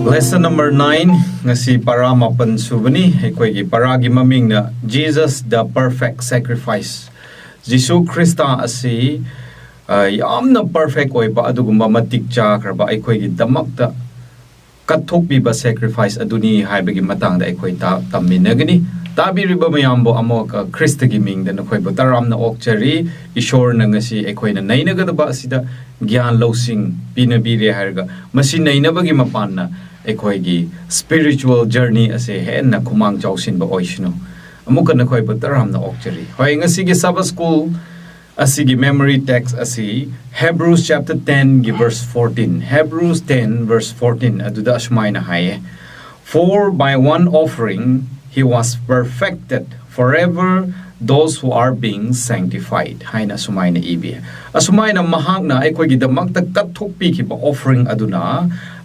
Lesson number 9 ngasi para mapan subani ekoi gi paragi maming na Jesus the perfect sacrifice. Jisu Krista asi yamna perfect oi ba adugumba matik cha kraba ekoi gi damakta kathok bi ba sacrifice aduni haibagi matang da ekoi ta taminagani tabi riba mayambo amoka Krista gi ming da nakoi ba taram na okchari ishor na ngasi ekoi na nainaga da ba asida gyan losing pinabiri harga masi nainabagi mapan na ekhoigi spiritual journey ase henna khumang chausin ba oishno amuka na khoi bataram na okchari hoi ngasi gi Sabbath school asigi memory text asi Hebrews chapter 10 gi verse 14 Hebrews 10 verse 14 aduda ashmaina haye for by one offering he was perfected forever those who are being sanctified haina sumaina ibi asumaina mahakna ekoi gi damakta kathok pi ki ba offering aduna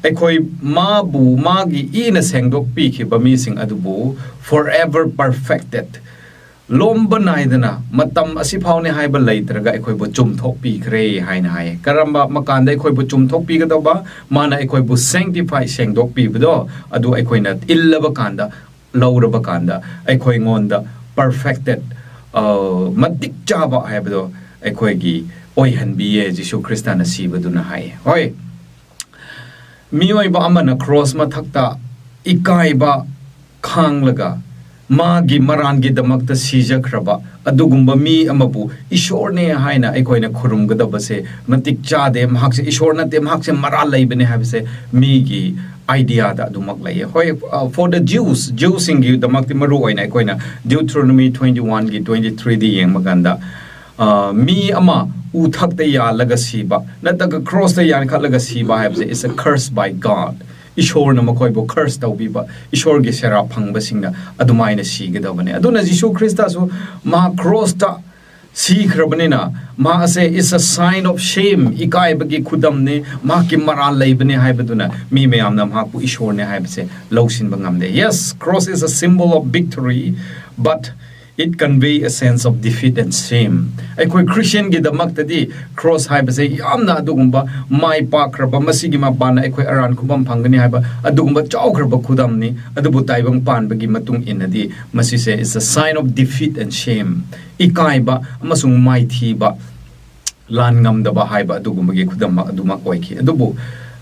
ekoi mabu magi ina sengdok pi ki ba mi sing adubu forever perfected lomba naidana matam asi phawne haiba leitraga ekoi bo chumthok pi kre haina hai karamba makanda ekoi bo chumthok pi ga ba mana ekoi bo sanctify sengdok pi bdo adu ekoi na illaba kanda lauraba kanda ekoi ngonda perfected matik chaba haibdo ekoi gi oihan biye Jisu Krista na sibaduna hai hoi mioi ba amana cross mathakta ikai ba khanglaga magi maran gi damakta sijakraba adugumba mi amabu ishor ne haina ekoi na khurum gadaba se matik chade mahak se ishor na te mahak se maral leibene habse mi gi idea da dumak lai hoi for the Jews ingi damakti maru oina ekoi na Deuteronomy 21 gi 23 di yeng maganda mi ama uthak te ya laga siba nataga cross te yan khat laga siba habse is a curse by God ishor na makoi bo curse tau biba ishor ge sera phangba singna adumai na si gedabane aduna Jisu Krista so ma cross ta si khrabane na ma ase is a sign of shame ikai bagi khudam ne ma ki maral leibane haibaduna mi meyam na ma ku ishor ne haibse lawsin bangam de yes cross is a symbol of victory but it convey a sense of defeat and shame ekoi Christian gi damak tadi cross haibase yamna adugumba mai pa khraba masigi ma bana ekoi aran khubam phangani haiba adugumba chau khraba khudam ni adubu taibang pan bagi matung inadi masi se is a sign of defeat and shame ikai ba amasung mai thi ba lan ngam da ba haiba adugumba gi khudam aduma koiki adubu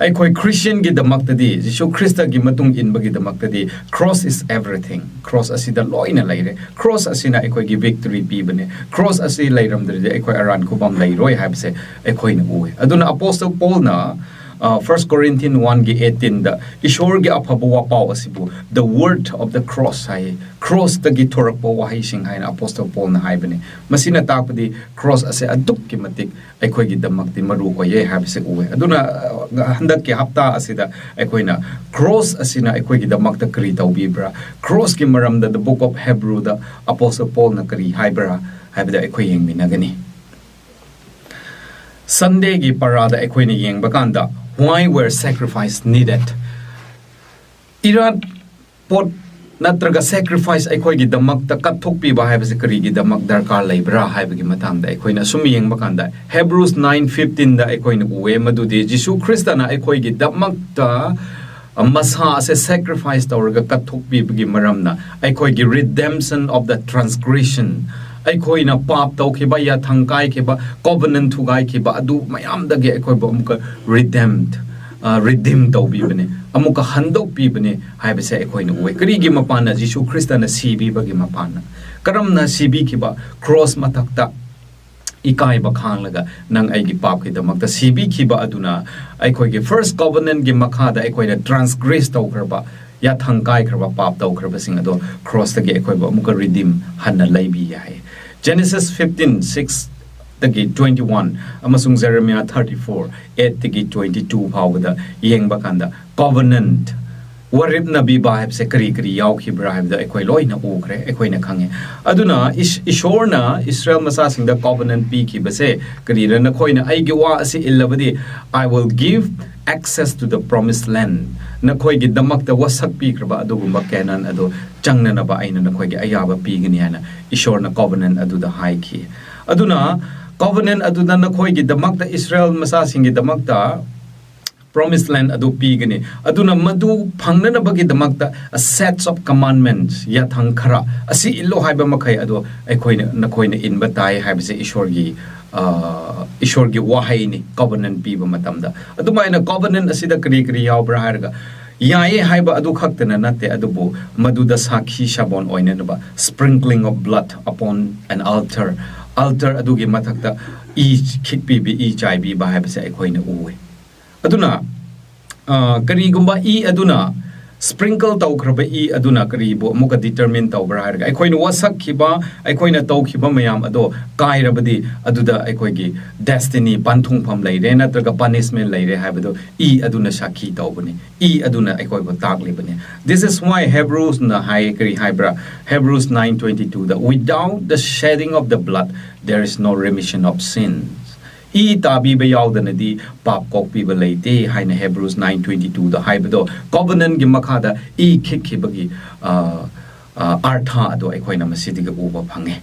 ekoi Christian gi damak tadi Jisu Krista gi matung in bagi damak tadi cross is everything cross asida loina laire cross asina ekoi gi victory pi bane cross asi lairam dre ekoi aran kubam lairoi habse ekoi na uwe aduna apostle Paul na 1 Corinthians 1 gi 18 da ishor gi aphabu wa paw asibu the word of the cross hai cross ta gi thorak po wa hai sing hai na apostle Paul na hai bane masina takpadi cross ase aduk ki matik ekoi gi damak ti maru ko ye habse uwe aduna handak ki hafta asida ekoi na cross asina ekoi gi damak ta kri taw bibra cross ki maram da the book of Hebrew da apostle Paul na kri haibra haibda ekoi yeng minagani Sunday gi parada ekoi ni yeng bakanda why were sacrifice needed irat pot natraga sacrifice ekoi gi damak ta kathok pi ba haibase kari gi damak darkar leibra haibagi matang da ekoi na sumi yeng bakanda Hebrews 9:15 da ekoi na uwe madudi Jisu Krista na ekoi gi damak ta masa se sacrifice tawraga kathok pi bagi maramna ekoi gi redemption of the transgression ekoi na pap taw khiba ya thangkai khiba covenant thugai khiba adu mayam da ge ekoi bo amuka redeem taw bi bane amuka handok pi bane haibase ekoi na uwe kari gi mapana Jisu Krista na sibi bagi mapana karam na sibi khiba cross matakta ikai ba khang laga nang ai gi pap ki damak ta sibi khiba aduna ekoi gi first covenant gi makha da ekoi na transgress taw karba ya thangkai karba pap taw karba sing ado cross ta ge ekoi bo amuka redeem hanna laibi ya hai Genesis 15:6 tagi 21 amasung Jeremiah 34:8 tagi 22 phawda yengba kanda covenant warib nabi bahab se kari kari yaw khibra habda ekoi loina ukre ekoi na khange aduna ishorna Israel masa singda covenant pi ki base kari na khoina ai gi wa ase illabadi I will give access to the promised land na khoi gi damak ta wasak pi kraba adugumba kenan ado changna na ba aina na khoi gi ayaba pi gni hana ishorna covenant adu da hai ki aduna covenant adu na khoi gi damak ta Israel masa sing gi damak ta promised land adu pigani aduna madu phangnana bagi damakta a sets of commandments yathang khara asi illo haiba makhai adu ekhoina nakoina inba tai haibse ishor gi wahai ni covenant piba matamda adumaina covenant asida kri kri yaubra harga yaye haiba adu khaktana nate adubu maduda sakhi shabon oinenaba sprinkling of blood upon an altar adugi mathakta each khikpi bi each ibi ba haibse ekhoina uwe aduna karigumba aduna sprinkle tawkraba aduna karibo amuka determine tawbra harga ekhoina wasak khiba ekhoina tawkhiba mayam ado kairabadi aduda ekhoigi destiny panthung pham leire natraga punishment leire haibado aduna sakhi tawbani aduna ekhoibo taklibani. This is why Hebrews na hai kari haibra Hebrews 9:22 that without the shedding of the blood there is no remission of sins. Tabi ba yawdanadi pap kokpi ba leite haina Hebrews 9:22 da haibado covenant gi makhada khikhibagi artha ado ekhoina masidiga uba phange.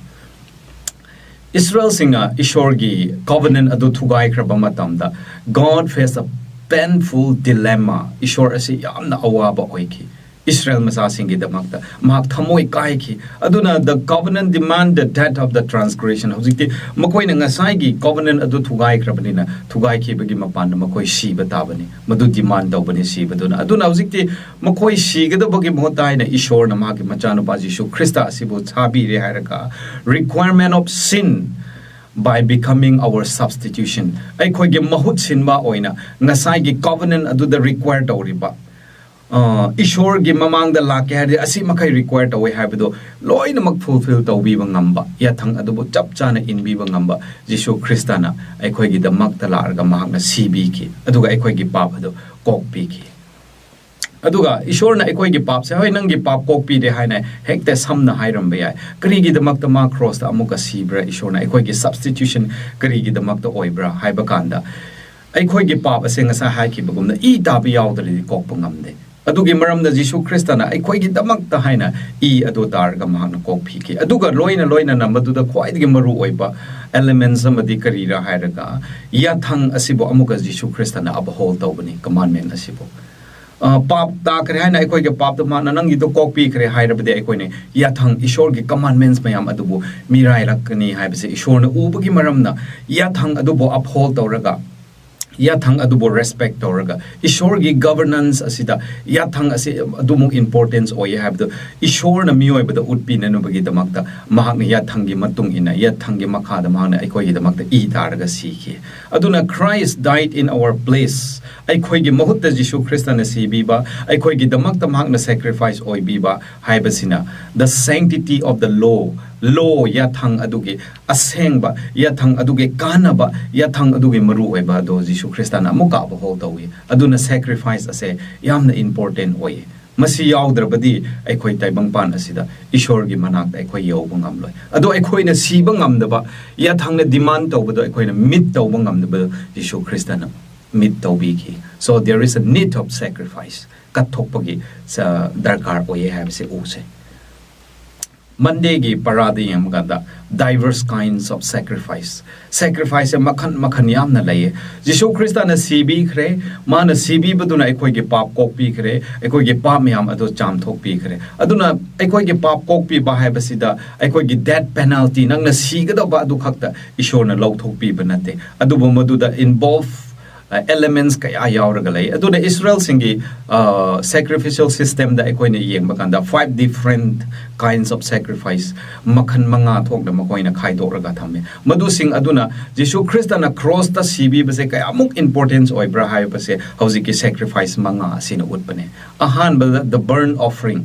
Israel singa ishor gi covenant ado thugai kraba matamda God faced a painful dilemma. Ishor ase yamna awaba oiki Israel masasing gi damakta mak thamoi kai ki aduna the covenant demand the death of the transgression hojikti makoi na ngasai gi covenant adu thugai krabani na thugai ki bagi mapan makoi si batabani madu demand dawbani si baduna aduna hojikti makoi si gada bagi motai na ishor na magi machanu pa Jesu Christa asibu thabi re haraka requirement of sin by becoming our substitution ai khoi gi mahut sinba oina ngasai gi covenant adu the required oriba ishor gi mamang da la ke asi makai required away habido loina mak fulfill tawbi ba ngamba ya thang adubo chap chana in bi ba ngamba Jesu Christana ai khoi gi da mak ta la arga mahak na sibi ki aduga ai khoi gi pap ado kok pi ki aduga ishor na ai khoi gi pap se hoi nang gi pap kok pi de haina hekte sam na hairam ba ya kri gi da mak ta ma cross ta amuka sibra ishor na ai khoi gi substitution kri gi da mak ta oibra hai ba kanda ai khoi gi pap ase nga sa hai ki bagum na ta bi yaw da ri kok pa ngamde adugi maram da Jesu Christana ai khoi gi damak ta haina adu tar ga mahna kok phi ki aduga loina na madu da khwai gi maru oiba elements amadi karira hairaga ya thang asibo amuka Jesu Christana abhol tawbani commandment asibo pap ta kare haina ai khoi gi pap ta ma nang gi to kok pi kare hairabde ai khoi ne ya thang ishor gi commandments mayam adubu mirai rakni haibse ishor na ubagi maram na ya thang adubo abhol tawraga yathang adubo respect toraga ishor gi governance asida yathang ase adumu importance oi have the ishor na mioi bada utpi nanu bagi damakta mahak yathang gi matung ina yathang gi makha da mahna ai khoi gi damakta taraga sikhi aduna Christ died in our place ai khoi gi mahutta Jesu Christ na sibi ba ai khoi gi damakta mahak na sacrifice oi bi ba haibasina the sanctity of the law yathang adugi asengba yathang adugi kanaba yathang adugi maru oiba do Jesu Christana muka ba hol tawi aduna sacrifice ase yamna important oi masi yawdrabadi ai khoi taibang pan asida ishor gi manak ai khoi yob ngamloi ado ai khoi na siba ngamdaba yathang na demand tawbado ai khoi na mit tawba ngamdaba Jesu Christana mit tawbi ki so there is a need of sacrifice kathokpagi sa darkar oi have se use Monday gi parade yam ganda diverse kinds of sacrifice makhan yam na laye Jesu Christa na sibi khre ma na sibi baduna ekoi gi pap kok pi khre ekoi gi pap myam ado cham thok pi khre aduna ekoi gi pap kok pi ba hai basida ekoi gi death penalty nang na sigada ba adu khakta ishor na lok thok pi banate adu bo madu da involve elements kaya yawraga lay aduna Israel singi sacrificial system da ekoi na yeng bakanda 5 different kinds of sacrifice makhan manga thok na makoi na khai doraga thame madu sing aduna Jesu Christ na cross ta sibi base kaya amuk importance oi bra hai base hauji ki sacrifice manga asina utpane ahan the burn offering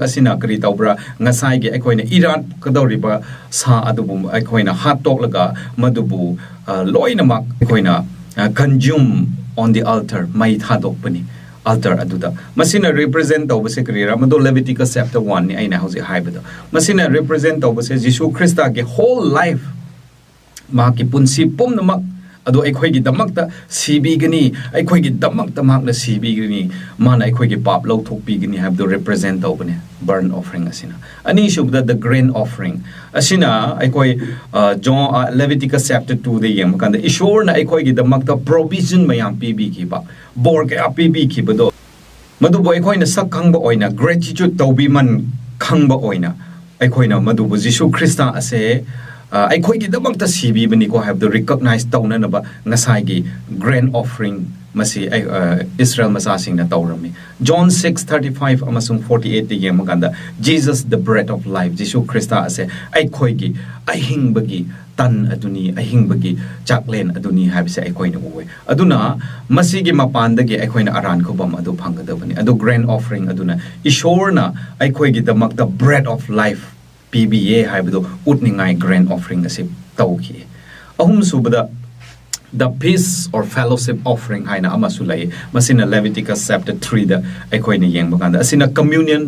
asina kari tawbra ngasai gi ekoi na irat kadoriba sa adubu ekoi na hat tok laga madubu loina mak ekoi na consume on the altar mai thadok pani altar aduda masina represent tawbase krira mado Leviticus chapter 1 ni aina hauji haibada masina represent tawbase Jesu Christa ge whole life ma ki punsi pum namak ado aikhoigi damakta sibigani aikhoigi damakta makna sibigani mana aikhoigi pap lauthokpigani habdo represent tawbane burnt offering asina ani shubda the grain offering asina aikoi John Leviticus chapter 2 de yem kanda ishor na aikhoigi damakta provision mayam pibi kiba bor ka pibi kibado madu boy khoi na sak khangba oina gratitude tawbi man khangba oina aikhoina madu bu Jisu Christa ase aikhoigi damakta sibi bani ko have the recognize tawna na ba ngasai gi grain offering masi Israel masasing na tawrami John 6:35 amasung 48 de yem kanda Jesus the bread of life Jisu Christa ase aikhoigi ahingbagi tan aduni ahingbagi chaklen aduni habise aikoina uwe aduna masigi mapandagi aikoina aran khobam adu phangadabani adu grand offering aduna ishorna aikoigi damakta bread of life PBA haibdo utningai grand offering ase tawki ahum subada the peace or fellowship offering haina amasulai masina Leviticus chapter 3 da aikoina yengbaganda asina communion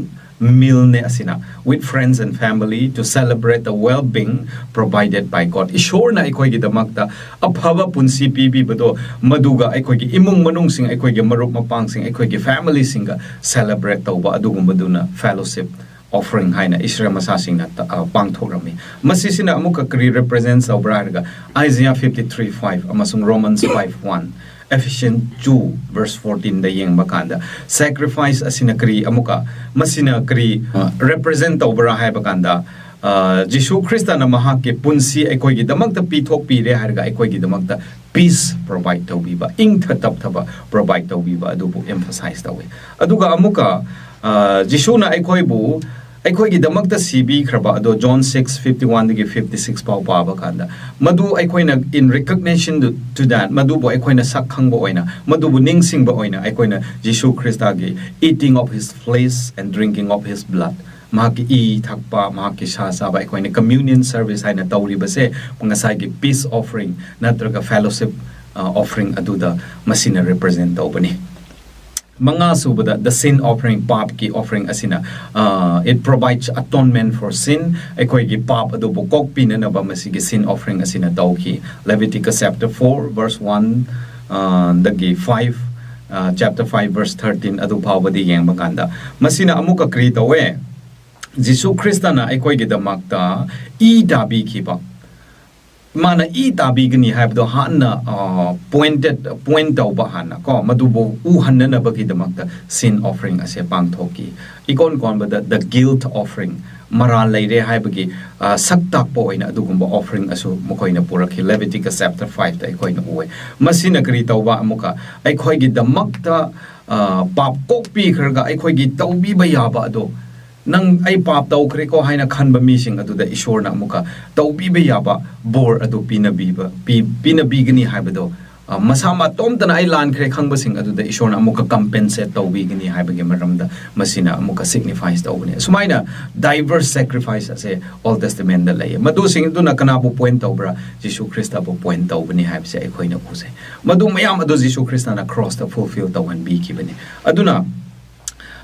meal ne asina with friends and family to celebrate the well-being provided by God. Ishor na aikoi gi damakta aphaba punsi pibi bado maduga aikoi gi imung manung sing aikoi gi marup mapang sing aikoi gi family singa celebrate tawba adugum baduna fellowship offering haina Israel masasing na pangthorami. Masisina amuka kri represents obraga Isaiah 53:5 amasung Romans 5:1. Ephesians 2 verse 14 da yeng bakanda sacrifice asina kri amuka masina kri represent obra hai bakanda Jisu Christa na mahake punsi aikoi gi damakta pithok pire harga aikoi gi damakta peace provide tawbiba ing thatap thaba provide tawbiba adubu emphasize tawe aduga amuka Jisu na aikoi bu aikoi gi damakta sibi khraba ado John 6:51 digi 56 pau pa bakanda madu aikoi na in recognition to that madu bo aikoi na sakhang bo oina madu bu ningsing bo oina aikoi na Jisu Christa gi eating of his flesh and drinking of his blood mahaki I thakpa mahaki sa ba aikoi na communion service haina tawri base pangasai gi peace offering natraga fellowship offering aduda masina represent tawbani mga subada the sin offering pap ki offering asina it provides atonement for sin aikoi gi pap adu bukok pinana ba masigi sin offering asina tawki Leviticus chapter 4 verse 1 dagi 5 chapter 5 verse 13 adu phawadi yeng baganda masina amuka kri tawe Jisu Christa na aikoi gi damakta I dabi ki ba mana I tabi gani habdo hanna point tawba hanna ko madubo u hanna na bagi damakta sin offering ase pangthoki ikon kon ba the guilt offering maral leire haibagi saktak po ina adugumba offering asu mokoina puraki Leviticus chapter 5 ta ikoina uwe masina kri tawba amuka aikoi gi damakta pap kokpi kharga aikoi gi tawbi ba yaba ado nang ay pap taw kre ko haina khanba mising adu da ishor na muka tawbi be yaba bor adu pinabi gani haibado masama tom tana ay lan kre khangba sing adu da ishor na muka compensate tawbi gani haibage maramda masina muka signifies tawbani sumaina diverse sacrifice ase Old Testament da lay madu sing du na kana bu point tawbra Jisu Christa bu point tawbani haibse ay khoina kuse madu mayam adu Jisu Christa na cross to fulfill tawan bi kibani aduna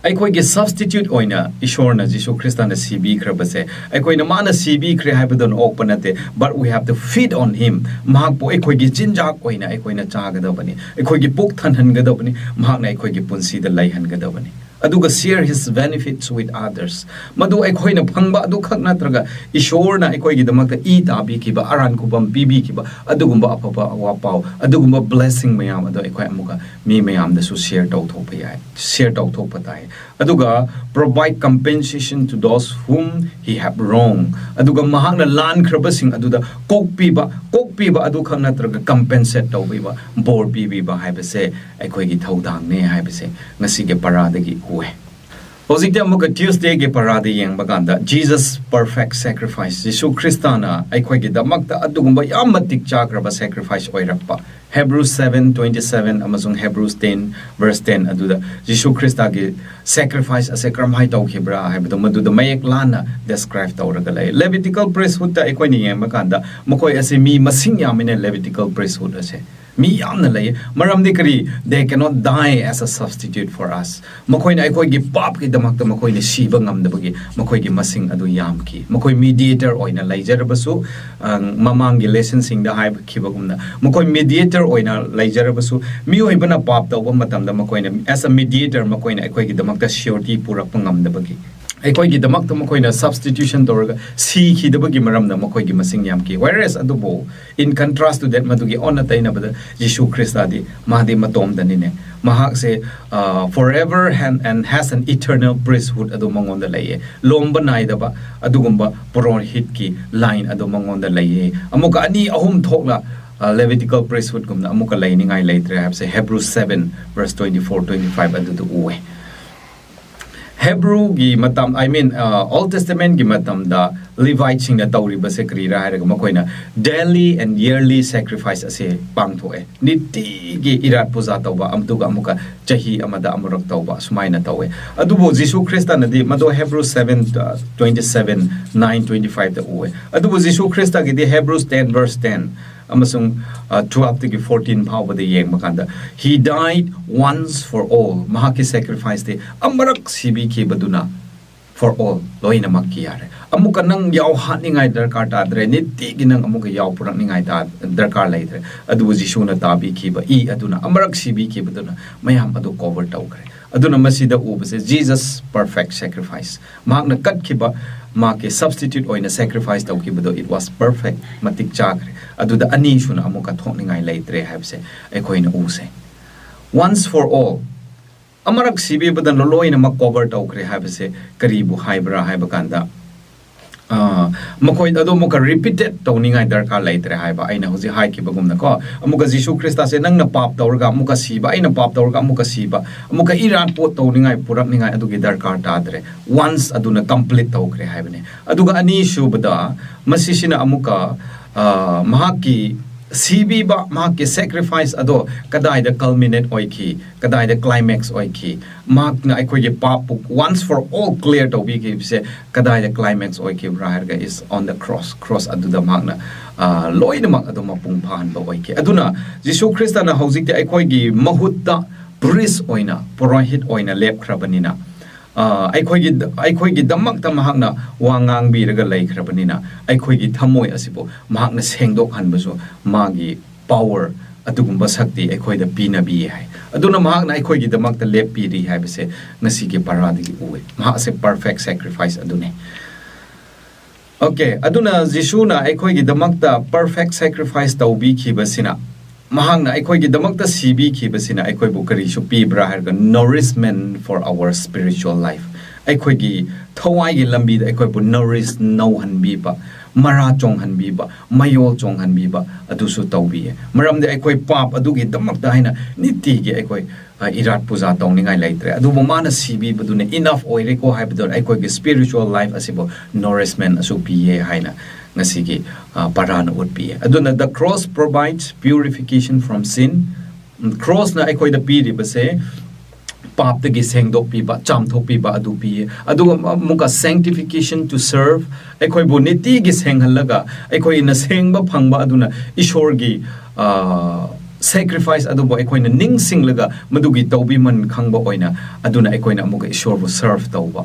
aikoi ge substitute oina ishorna Jisu Christa na CB khrabase aikoi na mana CB khre haibadon openate but we have to feed on him mahak po aikoi ge jinjak oina aikoi na chagadabani aikoi ge puk thanhan gadabani mahak na aikoi ge punsi da laihan gadabani aduga share his benefits with others madu aikoi na phangba adu khak natraga ishorna aikoi ge damakta I tabi ki ba aran kubam bibi ki ba adugumba apapa awapau adugumba blessing mayam adu aikoi amuka mi mayam da su share taw thopa yai share taw thopa tai aduga provide compensation to those whom he have wronged aduga mahak na lan khrabasing aduda kokpi ba adu khak natraga compensate tawbi ba bor bibi ba haibase aikoi gi thaudang ne haibase ngasi ge parada gi huwe Hozikta muka Tuesday ge parada yeng baganda Jesus perfect sacrifice Jisu Christana aikoi gi damakta adugumba yam matik chakraba sacrifice oirakpa Hebrews 7:27 amazong Hebrews 10 verse 10 aduda Jisu Christa ge sacrifice ase kramhai tawkhibra haibdo maduda mayek lana describe tawraga lay Levitical priesthood ta aikoi ni yeng baganda mokoi ase mi masing yamine Levitical priesthood ase mi yamna lay maram de kari they cannot die as a substitute for us makoi na ekoi gi pap ki damak ta makoi ne siba ngam da bagi makoi gi masing adu yam ki makoi mediator oina laijar basu mamang gi lesson sing da hai ki bagumna makoi mediator oina laijar basu mi oi bana pap ta ba matam da makoi ne as a mediator makoi na ekoi gi damak ta surety purak ngam da bagi ekoi gi damak ta makoi na substitution dorga si ki da bagi maram da makoi gi masing yam ki whereas adubo in contrast to that madugi on ta ina bada Jesus Christ adi mahdi matom da ni ne mahak se forever and has an eternal priesthood adu mangon da laye lomba nai da ba adugumba poron hit ki line adu mangon da laye amuka ani ahum thokla Levitical priesthood gumna amuka laining ai laitre have say Hebrews 7 verse 24-25 adu du uwe Hebrew gi matam I mean Old Testament gi matam da Levite sing na tawri ba se krira ha ga makoina daily and yearly sacrifice ase pangthoe niti gi irat puja tawba amtuga amuka chahi amada amurak tawba sumaina tawe adubo Jesus Christ na di mado Hebrews 7:27-9:25 da uwe adubo Jesus Christ gi di Hebrews 10 verse 10 amasung 12 to 14 power the yeng makanda he died once for all mahaki sacrifice de amarak sibi ki baduna for all loina makiyare amuka nang yaw haningai darkar ta dre niti ginang amuka yaw purak ningai ta darkar laidre adu jisu na tabi ki ba I aduna amarak sibi ki baduna mayam adu cover tawkre aduna masida ubase Jesus perfect sacrifice magna kat ki ba make substitute oina sacrifice taw ki bado it was perfect matik chakre aduda ani shuna amuka thokningai laitre habse ekoina use once for all amarak sibi badan loloina mak cover tawkre habse karibu haibra haibakanda makoi ado muka repeated tawningai darkar laitre haiba aina hoji hai ki bagumna ko amuka Jesus Christ se nang na pap tawrga amuka siba aina pap tawrga amuka siba amuka iran pot tawningai purak ningai adugi darkar tadre once aduna complete tawkre haibane aduga ani shubada masisina amuka mahaki sibi ba mahaki sacrifice ado kadai da culminate oiki kadai da climax oiki mak na aikoi ge pap once for all clear to be give se kadai da climax oiki braherga is on the cross adu da magna loina mak adu mapung phan ba oiki aduna Jesus Christ na hojik te aikoi ge mahutta priest oina purohit oina lep khrabanina aikhoigi damak ta mahakna wangang biraga laikhrabanina aikhoigi thamoi asibo mahakna sengdok hanbaso magi power adugumba sakti aikhoida pinabi hai aduna mahakna aikhoigi damak ta lep piri haibase ngasi gi paradigi uwe mahak se perfect sacrifice adune okay aduna jisuna aikhoigi damak ta perfect sacrifice tawbi khibasina mahangna aikhoigi damakta sibi khibasina aikoi bukari shu pibra harga nourishment for our spiritual life aikhoigi thawai gi lambi da aikoi bu nourish no hanbi ba mara chong hanbi ba mayol chong hanbi ba adu su tawbi maram de aikoi pap adu gi damakta haina niti gi aikoi irat puja tawningai laitre adu bo mana sibi badune enough oire ko haibador aikoi gi spiritual life asibo nourishment asu piye haina ngasigi parana would be aduna the cross provides purification from sin cross na aikoi da piri base pap de gi sengdok pi ba cham thok pi ba adu pi adu muka sanctification to serve aikoi bu niti gi senghalaga aikoi na sengba phangba aduna ishor gi sacrifice adu bo aikoi na ning singlaga madugi tawbi man khangba oina aduna aikoi na muka ishor bu serve tawba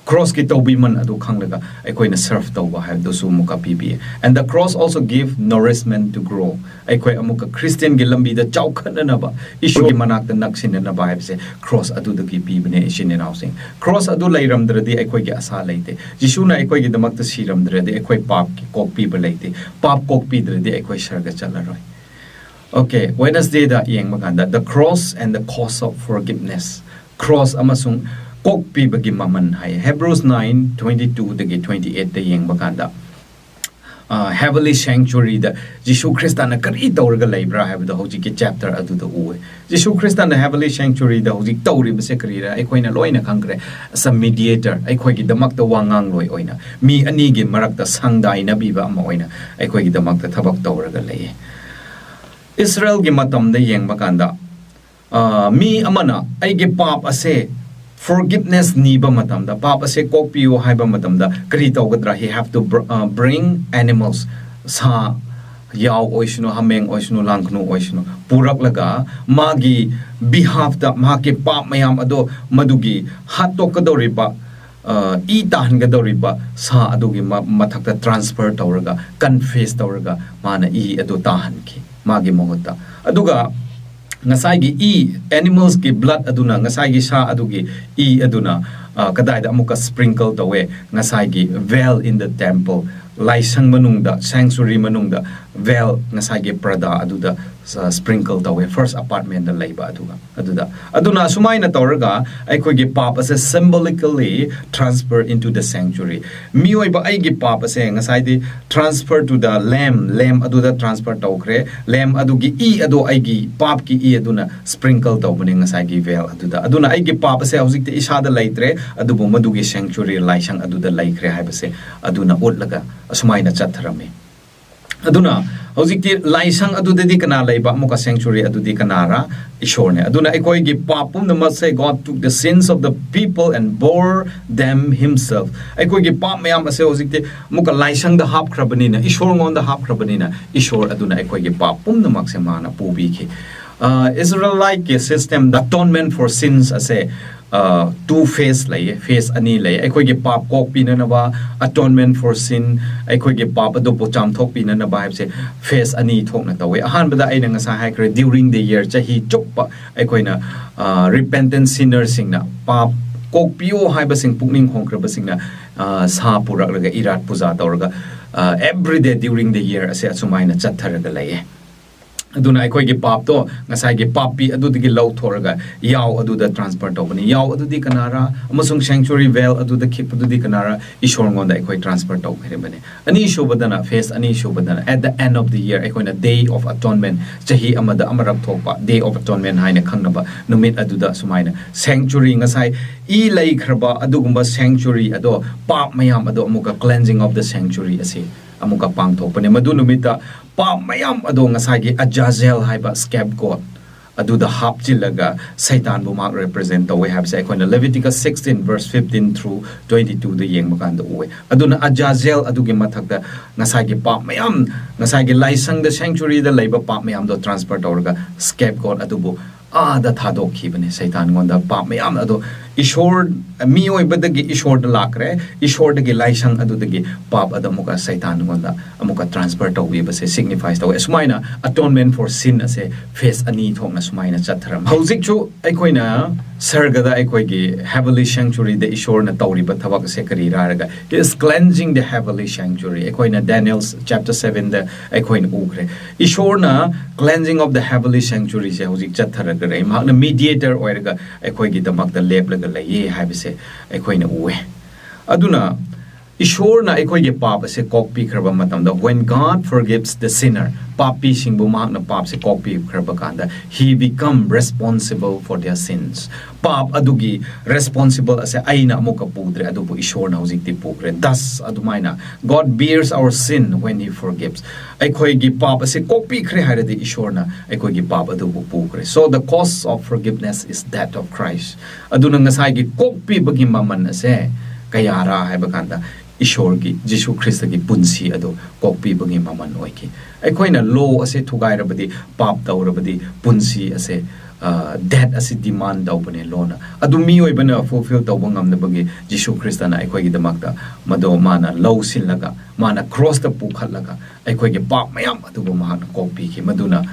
cross ki tawbi man adu khanglaga aikoi na serve tawba ha dosu muka pibi and the cross also give nourishment to grow aikoi amuka Christian gi lambi da chaukhana na ba issue gi manak da naksin na ba habse cross adu da ki pibne ishin in housing cross adu lairam dradi aikoi gi asa laite jisu na aikoi gi damak ta siram dradi aikoi pap ki kok pi ba laite pap kok pi dradi aikoi sarga chalaroi okay Wednesday da yeng maganda the cross and the cause of forgiveness cross amasung kok pi bagi maman hai Hebrews 9:22-28 da yeng bakanda heavenly sanctuary da Jesus Christ na kari tawrga laibra have the hoji ki chapter adu da uwe Jesus Christ na heavenly sanctuary da hoji tawri base karira aikoi na loina khangre as a mediator aikoi gi damak ta wangang loi oina mi ani gi marak ta sangdai na biba ma oina aikoi gi damak ta thabak tawrga laye Israel gi matam da yeng bakanda mi amana ai gi pap ase forgiveness niba matamda papa se kopiyo haiba matamda kari tawgadra he have to bring animals sa yaw oisno hameng oisno langknu oisno purak laga magi behalf da maki pap mayam ado madugi hatokadoriba I tahan gadoriba sa adugi mathakta transfer tawraga confess tawraga mana I adu tahan ki magi mohota aduga ngasai gi animals ki blood aduna ngasai gi sa adugi aduna kadai da amuka sprinkle tawe ngasai gi veil in the temple laisang manungda sanctuary manungda veil ngasai gi prada aduda sprinkle tawe first apartment da leiba aduna sumai na tawraga aikoi gi pap ase symbolically transfer into the sanctuary mioi ba ai gi pap ase ngasai di transfer to the lamb aduda transfer tawkre lamb adugi adu ai gi pap ki aduna sprinkle tawbani ngasai gi veil aduna ai gi pap ase hojik te isa da leitre adubu madugi sanctuary laisang aduda laikre haibase aduna utlaga asumai na chatharame aduna hojikti laisang adudadi kana leiba muka sanctuary adudi kanara ishorne aduna ekoi gi papum na must say God took the sins of the people and bore them himself ekoi gi pap mayam ase hojikti muka laisang da hap khrabani na ishor ngon da hap khrabani na ishor aduna ekoi gi papum na makse mana pubi ki Israelite ki system the atonement for sins ase two phase lay phase ani lay aikoi ge pap kok pina na ba atonement for sin aikoi ge pap ado pocham thok pina na ba haibse phase ani thok na tawe ahan bada aina nga sa haikre during the year chahi chokpa aikoi na repentant sinners sing na pap kok pio haiba sing pukning khongkra ba sing na sa purak laga irat puja tawraga every day during the year ase asumai na chatharaga lay aduna aikoi gi pap to ngasai gi papi adudigi law thoraga yaw aduda transfer tawbani yaw adudi kanara amasung sanctuary veil aduda khip adudi kanara ishor ngonda aikoi transfer taw kharebane ani shobadana face ani shobadana at the end of the year aikoi na day of atonement chahi amada amarak thokpa day of atonement haina khangnaba numit aduda sumaina sanctuary ngasai lai khraba adugumba sanctuary ado pap mayam ado amuka cleansing of the sanctuary ase amuka pangthokpane madu numita pa mayam ado ngasai gi ajazel haiba scapegoat adu the hapchilaga satan bu mark represent the way have say koina Leviticus 16 verse 15 through 22 the yeng makan the way aduna ajazel adu gi mathak da ngasai gi pa mayam ngasai gi laisang the sanctuary the labor pa mayam do transfer tawraga scapegoat adu bu da thadok khibane satan ngonda pa mayam ado ishor mioi badagi ishor da lakre ishor dagi laisang adu dagi pap adamuka satan ngonda amuka transfer tawi base signifies tawi sumaina atonement for sin ase face ani thongna sumaina chatharam hojik chu aikoina sargada aikoi gi heavenly sanctuary the ishor na tawri ba thabak se kari raga is cleansing the heavenly sanctuary aikoina Daniel chapter 7 the aikoina ukre ishor na cleansing of the heavenly sanctuary se hojik chatharaga rai magna mediator oiraga aikoi gi damak da lep laye haibise aikoina uwe aduna ishorna aikoige pap ase kokpi khraba matamda when God forgives the sinner papi singbu magna pap se kokpi khraba kanda he become responsible for their sins pap adugi responsible ase aina amuka pudre adubu ishorna hojikti pukre thus adumaina God bears our sin when he forgives aikoige pap ase kokpi khre hairadi ishorna aikoige pap adubu pukre so the cost of forgiveness is that of Christ aduna ngasai gi kokpi bagi maman ase kayara haibakanda ishor gi Jesu Christ gi punsi ado kokpi bagi maman oiki aikoina law ase thugai rabadi pap tawrabadi punsi ase that ase demand dawbane lona adu mi oibana fulfill tawbangam na bagi Jesu Christ na aikoi gi damakta mado mana law silaga mana cross the pukhatlaga aikoi gi pap mayam adu mahana kokpi ki maduna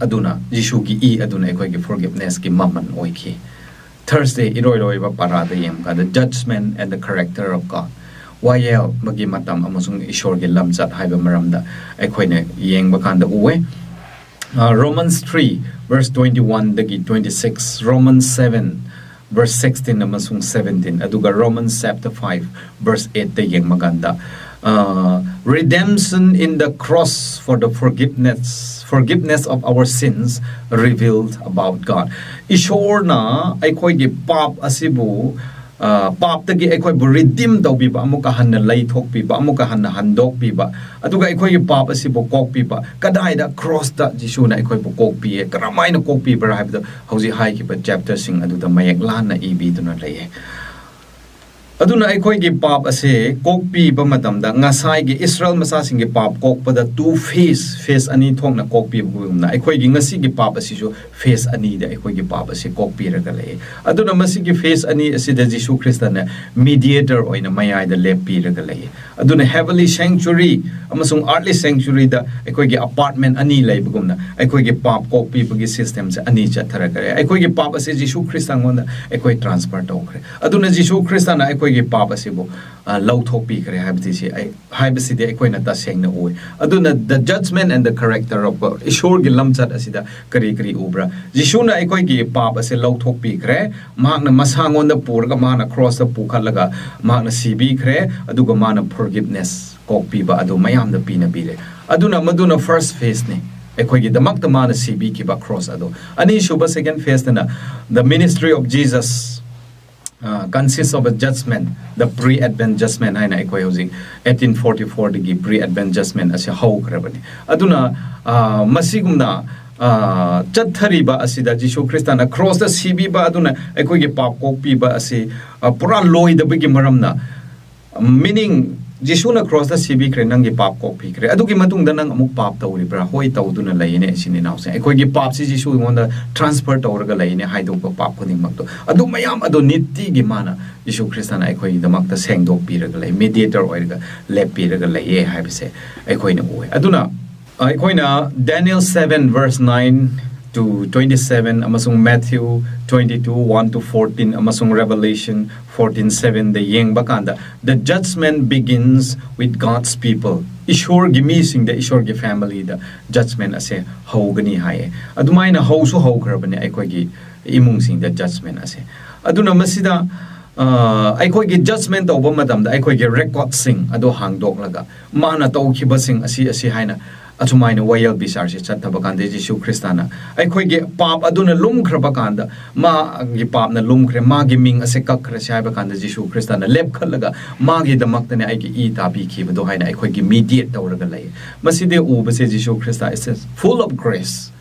aduna Jesu gi aduna aikoi gi forgiveness gi maman oiki Thursday iroi ba parada yem ka the judgment and the character of God wayel magi matam amasung ishor ge lamchat haiba maramda aikoine yengba kanda uwe Romans 3 verse 21 dagi 26 Romans 7 verse 16 amasung 17 aduga Romans chapter 5 verse 8 the yeng maganda redemption in the cross for the forgiveness of our sins revealed about God. Ishor na aikoi gi pap asibu pap tagi aikoi bu redeem tawbi ba amuka hanna lai thokpi ba amuka hanna handok pi ba aduga aikoi gi pap asibu kokpi ba kadai da cross da Jesu na aikoi bu kokpi e karamai na kokpi ba haibda hauji hai ki ba chapter sing adu da mayak lan na ibi tuna lai aduna aikoi gi pap ase kokpi ba matam da ngasai gi Israel masa sing gi pap kok pada two face ani thong na kokpi bumna aikoi gi ngasi gi pap asi jo face ani da aikoi gi pap ase kokpi ra ga le aduna masi gi face ani ase da Jesus Christ na mediator oina mayai da lepi ra ga le aduna heavenly sanctuary amasung earthly sanctuary da aikoi gi apartment ani lai bugumna aikoi gi pap kokpi bagi system se ani cha thara ga aikoi gi pap ase Jesus Christ ngonda aikoi transfer to kre aduna Jesus Christ na aikoi gi pap ase bo lau thopi kare habiti si habisi de aikoi na ta seng na oi aduna the judgment and the character of God ishor gi lamchat asida kari ubra jisu na aikoi gi pap ase lau thopi kare mak na masangon da pur ga mana cross da pukhat laga mak na sibi kare aduga mana forgiveness kokpi ba adu mayam da pina bile aduna maduna first phase ne aikoi gi damak ta mana sibi ki ba cross adu ani shuba second phase na the ministry of Jesus consists of a judgment, the pre-advent judgment. I know using 1844 the pre-advent judgment as a whole. Aduna masigumna chathariba asida Jesus Christ na cross the CB ba aduna ekoi ge pap kokpi ba asi pura loi da bigi maramna meaning Jesus na cross the CB kre nang ge pap kokpi kre adugi matung da nang amuk pap tawri bra hoi tawduna laine sini naw se ekoi ge pap si Jesus ngonda transfer tawraga laine haido ko pap khuding makto adu mayam adu nitti gi mana Jesus Christ na ekoi damak ta sengdok piraga lai mediator oirga lep piraga lai e haibse ekoi na oi aduna aikoi na Daniel 7 verse 9 to 27 amasung Matthew 22 1 to 14 amasung Revelation 14:7 the yeng bakanda the judgment begins with God's people ishor gi mi sing the ishor gi family the judgment ase hogani haye adumaina hausu hograbani aikoi gi imung sing the judgment ase aduna masida aikoi gi judgment over madam da aikoi gi record sing ado hangdok laga mana tawkhiba sing asi haina achumaina wayal bisar se chattaba kande Jesus Christana aikoi ge pap aduna lum khraba kanda ma gi pap na lum khre ma gi ming ase kak khra sai ba kanda Jesus Christana lep khalaga ma gi damak tane ai gi e ta bi khi bdo haina aikoi gi mediate tawraga lai maside u ba se Jesus Christa is full of grace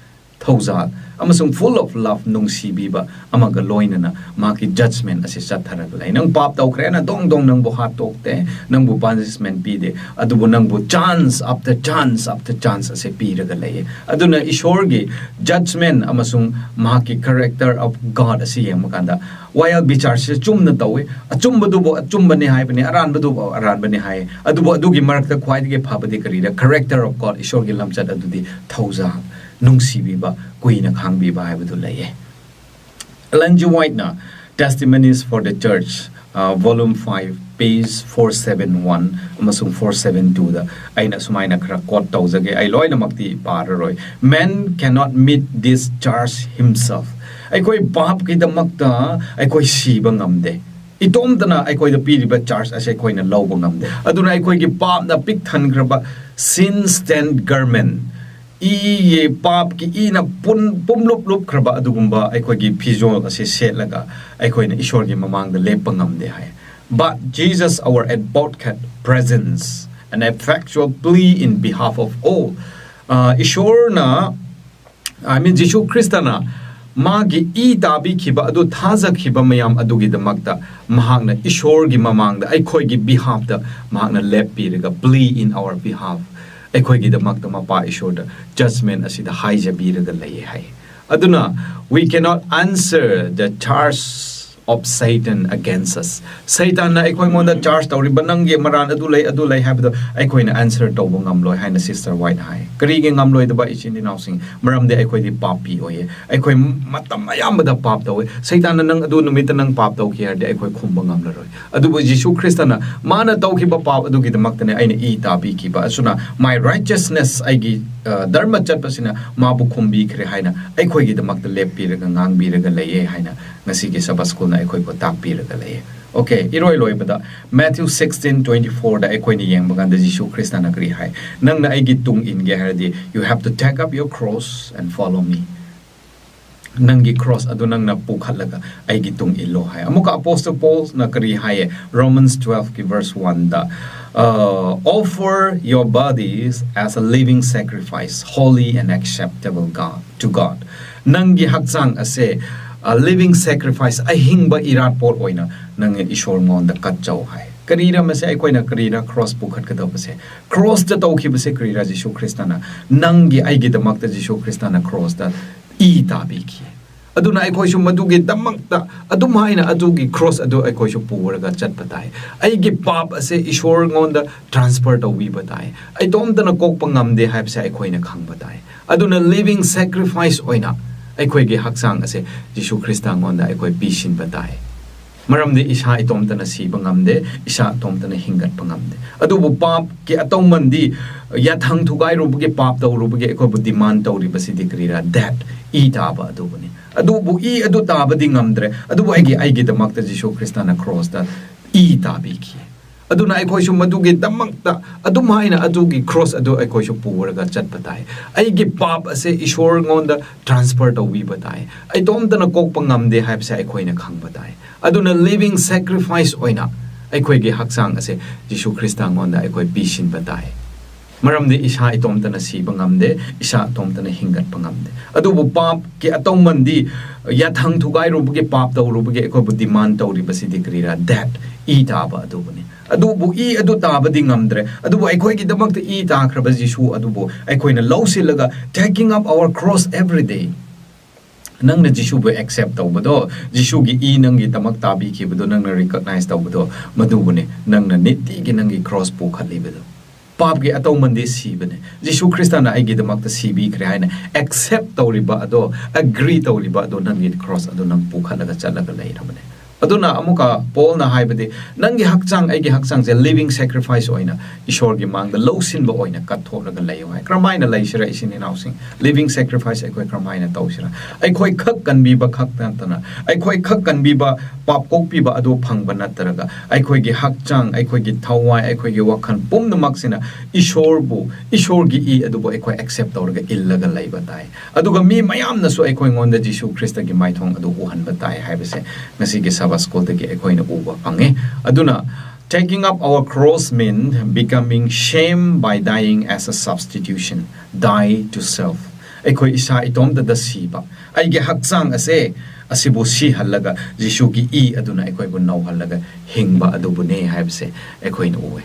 thoza amasung full of love nung sibi ba amaga loinana ma ki judgment ase chatharaga lai nang pap taw khre na dong dong nang bo hat tokte nang bu punishment pi de adubu nang bu chance after chance ase pi raga lai aduna ishor gi judgment amasung ma ki character of God ase yem kanda while bichar se chumna tawe achumba du bo achumba ne hai bani aran bu du bo aran bani hai adubu adugi marak ta khwai ge phabadi kari the character of God ishor gi lamchat adudi thoza nung sibi ba kuina khangbi ba haibadu laye Ellen G. White na Testimonies for the Church volume 5 page 471 amasung 472 da aina sumaina khra quote tawjage ai loina makti pararoi man cannot meet this charge himself aikoi bap ki damakta aikoi siba ngamde itomtana aikoi da piriba charge ase koina lawba ngamde aduna aikoi gi pap na pik than graba sin stand garment ye pap ki ina pum lup khraba adugumba aikoi gi phizol ase setlaga aikoi na ishor gi mamang da lepangam de hai but Jesus our advocate presence an effectual plea in behalf of all ishor na I mean Jesus Christana magi e tabi khiba adu thaza khiba mayam adugi damakta mahakna ishor gi mamang da aikoi gi behalf da mahakna lepi rega plea in our behalf aikoi gi damakta mapa ishor da judgment asida haijabi rega lai hai aduna we cannot answer the charge of Satan against us Satan na aikoi monda charge tawri banangge maran adu lai habdo aikoi na answer tawbo ngamloi haina sister White hai kari ge ngamloi da ba ichin din housing maram de aikoi di papi oye aikoi matam ayam da pap tawe Satan na nang adu numit nang pap taw ki de aikoi khumba ngamlaroi adu bo Jesus Christ na mana taw ki ba pap adu gi damak tane aina e ta bi ki ba asuna my righteousness aigi dharma chat pasina ma bu khumbi khre haina aikoi gi damak da lep pi raga ngang bi raga lai haina ngasi gi Sabbath school na aikoi ko tak pi raga lai okay iroi loi bada Matthew 16:24 da aikoi ni yeng bagan da Jesus Christ na kri hai nang na aigi tung in ge hardi you have to take up your cross and follow me nangi cross adu nang na pukhalaga aigi tung ilo hai amuka apostle Paul na kri hai Romans 12 ki verse 1 da offer your bodies as a living sacrifice holy and acceptable to God nangi hakchang ase living sacrifice ahingba irat por oina nang ishor ngon da kat chau hai karira mase ai koina karira cross pukhat ka dapase cross da tau khibase karira Jisu Kristana nangi ai gi damak da Jisu Kristana cross da I tabi ki aduna ai koi su madugi damak ta adum haina adugi cross adu ai koi su puraga chat patai ai gi pap ase ishor ngon da transfer to wi batai ai tom da na kok pangam de hai se ai koina khang batai aduna living sacrifice oina ai koi gi haksang ase Jisu Krista ngon da ai koi pishin batai maram de isha itom ta na si bangam de isha tom ta na hingat pangam de adu bu pap ki atonement di yathang thugai ru bu ge pap ta ru bu ge ko bu demand ta ri basi dikrira that I ta ba adu bani adu bu I adu ta ba di ngamdre adu bu ai gi damak ta Jisu Krista na cross da I ta bi ki aduna ai koi su madugi damak ta adum haina adugi cross adu ai koi su puraga chat patai ai gi pap ase ishor ngon da transfer to wi batai ai tom ta na kok pangam de hai se ai koi na khang batai aduna living sacrifice oina ai koi gi haksang ase Jisu Krista ngon da ai koi pishin batai maram de isha itom ta na si bangam de isha tom ta na hingat pangam de adu bu pap ki atonement di yathang thugai ru bu ge pap ta ru bu ge ko bu demand ta ri basi dikrira that I ta ba adu bani adu bu I adu ta ba di ngamdre adu bu ai koi gi damak ta I ta khra ba Jisu adu bu ai koi na low silaga taking up our cross every day nang na Jisu bu accept taw bado Jisu gi I nang gi tamak tabi ki bado nang na recognize taw bado madu bune nang na niti gi nang gi cross pu khali bado pap gi atonement de si bane Jisu Krista na ai gi damak ta si bi kre haina accept taw riba ado agree taw riba ado nang gi cross ado nang pu khalaga chalaga lai ramane aduna amuka Paul na haibade nangi hakchang ai gi hakchang je living sacrifice oina ishor gi mang the low sin ba oina kat thoraga lai hai kramaina lai shira isin in housing living sacrifice ai koi kramaina tawsira ai koi khak kan bi ba khak tan tana ai koi khak kan bi ba pap kok pi ba adu phang ba nataraga ai koi gi hakchang ai koi gi thawai ai koi gi wakhan pum na maksina ishor gi I adu bo ai koi accept tawraga illaga lai ba tai aduga mi mayam na so ai koi ngonda Jisu Krista gi mai thong adu uhan ba tai haibase ngasi gi School the Ekoina Uba Pange. Aduna taking up our cross means becoming shame by dying as a substitution. Die to self. Ekoi isa itom da siba. Ay ge haksang ase asibo si halaga Jisu ki I aduna ekoi bu naw halaga hingba adubu ne haibse ekoi no uwe.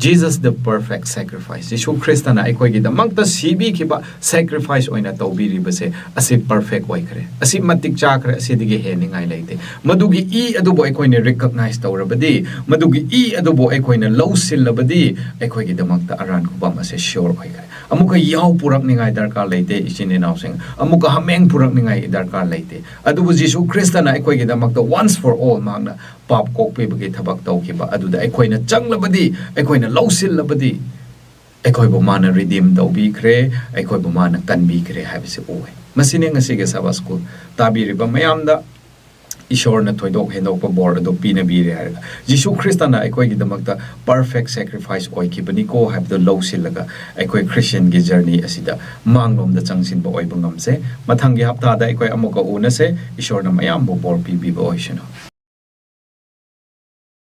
Jesus the perfect sacrifice. Jisu Krista na ekoi gi damang ta sibi ki ba sacrifice oina tawbiri base asi perfect oi kare asi matik cha kare asi dige heningai leite madugi I adubo ekoi ne recognize tawrabadi madugi I adubo ekoi ne low silabadi ekoi gi damang ta aran ku bam ase sure oi kare amuka yaw purak ningai darkar leite isin in housing amuka hameng purak ningai darkar leite adubo Jisu Krista na ekoi gi damang ta once for all mangna pap kok pe bagi thabak taw ki ba aduda ekoi na changlabadi ekoi na low silabadi ekoi bo mana redeem taw bi kre ekoi bo mana kan bi kre habise owe masine ngasi ge Sabbath school tabiri ba mayam da ishor na thoidok hendok pa bor do pina bi re harga Jisu Krista na ekoi gi damak ta perfect sacrifice oi ki bani ko have the low silaga ekoi Christian gi journey asida manglom da changsin ba oi bangam se mathang gi hapta da ekoi amoka una se ishor na mayam bo bor pi bi ba oi shino